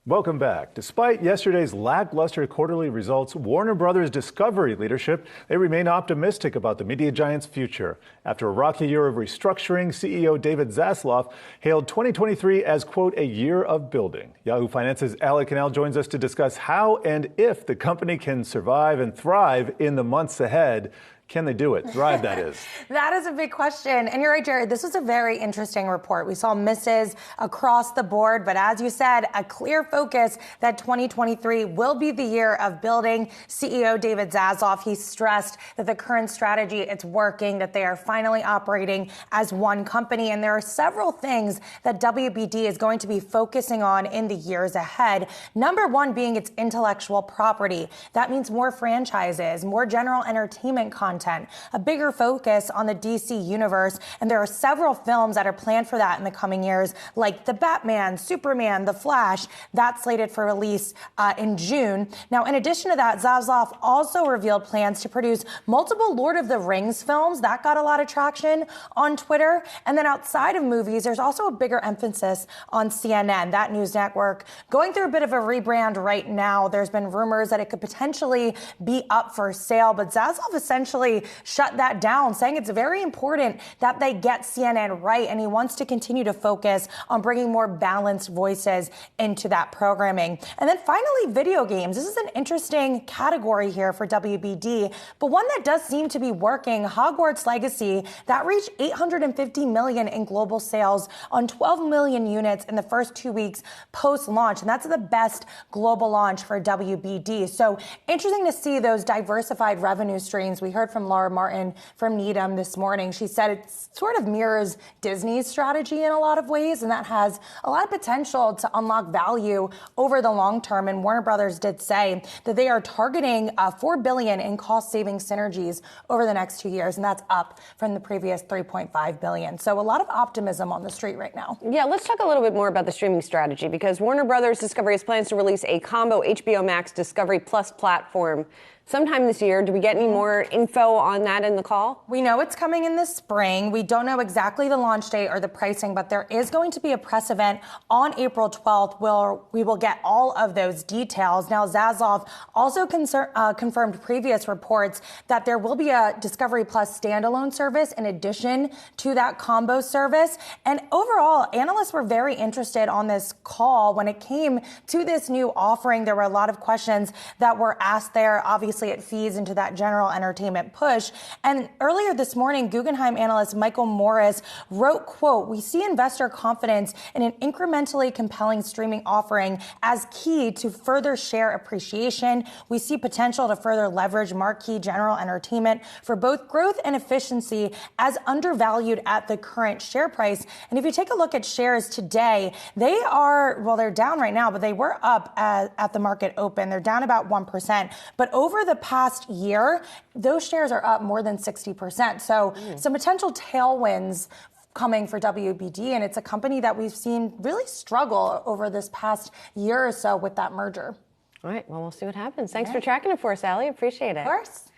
Welcome back. Despite yesterday's lackluster quarterly results, Warner Brothers Discovery leadership, they remain optimistic about the media giant's future. After a rocky year of restructuring, CEO David Zaslav hailed 2023 as, quote, a year of building. Yahoo Finance's Allie Canal joins us to discuss how and if the company can survive and thrive in the months ahead. Can they do it? Thrive, that is. That is a big question. And you're right, Jared, this was a very interesting report. We saw misses across the board, but as you said, a clear focus that 2023 will be the year of building. CEO David Zaslav, he stressed that the current strategy, it's working, that they are finally operating as one company. And there are several things that WBD is going to be focusing on in the years ahead. Number one being its intellectual property. That means more franchises, more general entertainment content, a bigger focus on the DC universe. And there are several films that are planned for that in the coming years, like The Batman, Superman, The Flash. That's slated for release in June. Now, in addition to that, Zaslav also revealed plans to produce multiple Lord of the Rings films. That got a lot of traction on Twitter. And then outside of movies, there's also a bigger emphasis on CNN, that news network, going through a bit of a rebrand right now. There's been rumors that it could potentially be up for sale, but Zaslav essentially shut that down, saying it's very important that they get CNN right, and he wants to continue to focus on bringing more balanced voices into that programming. And then finally, video games. This is an interesting category here for WBD, but one that does seem to be working. Hogwarts Legacy, that reached $850 million in global sales on 12 million units in the first 2 weeks post-launch, and that's the best global launch for WBD. So interesting to see those diversified revenue streams. We heard from Laura Martin from Needham this morning. She said it sort of mirrors Disney's strategy in a lot of ways, and that has a lot of potential to unlock value over the long term. And Warner Brothers did say that they are targeting $4 billion in cost-saving synergies over the next 2 years, and that's up from the previous $3.5 billion. So a lot of optimism on the street right now. Yeah, let's talk a little bit more about the streaming strategy, because Warner Brothers Discovery has plans to release a combo HBO Max Discovery Plus platform sometime this year. Do we get any more info on that in the call? We know it's coming in the spring. We don't know exactly the launch date or the pricing, but there is going to be a press event on April 12th where we will get all of those details. Now, Zaslav also confirmed previous reports that there will be a Discovery Plus standalone service in addition to that combo service. And overall, analysts were very interested on this call when it came to this new offering. There were a lot of questions that were asked there. Obviously, it feeds into that general entertainment push. And earlier this morning, Guggenheim analyst Michael Morris wrote, quote, "We see investor confidence in an incrementally compelling streaming offering as key to further share appreciation. We see potential to further leverage marquee general entertainment for both growth and efficiency as undervalued at the current share price." And if you take a look at shares today, they are, well, they're down right now, but they were up at the market open. They're down about 1%. But over the past year, those shares are up more than 60%. So some potential tailwinds coming for WBD, and it's a company that we've seen really struggle over this past year or so with that merger. All right, well, we'll see what happens. Thanks for tracking it for us, Allie. Appreciate it. Of course.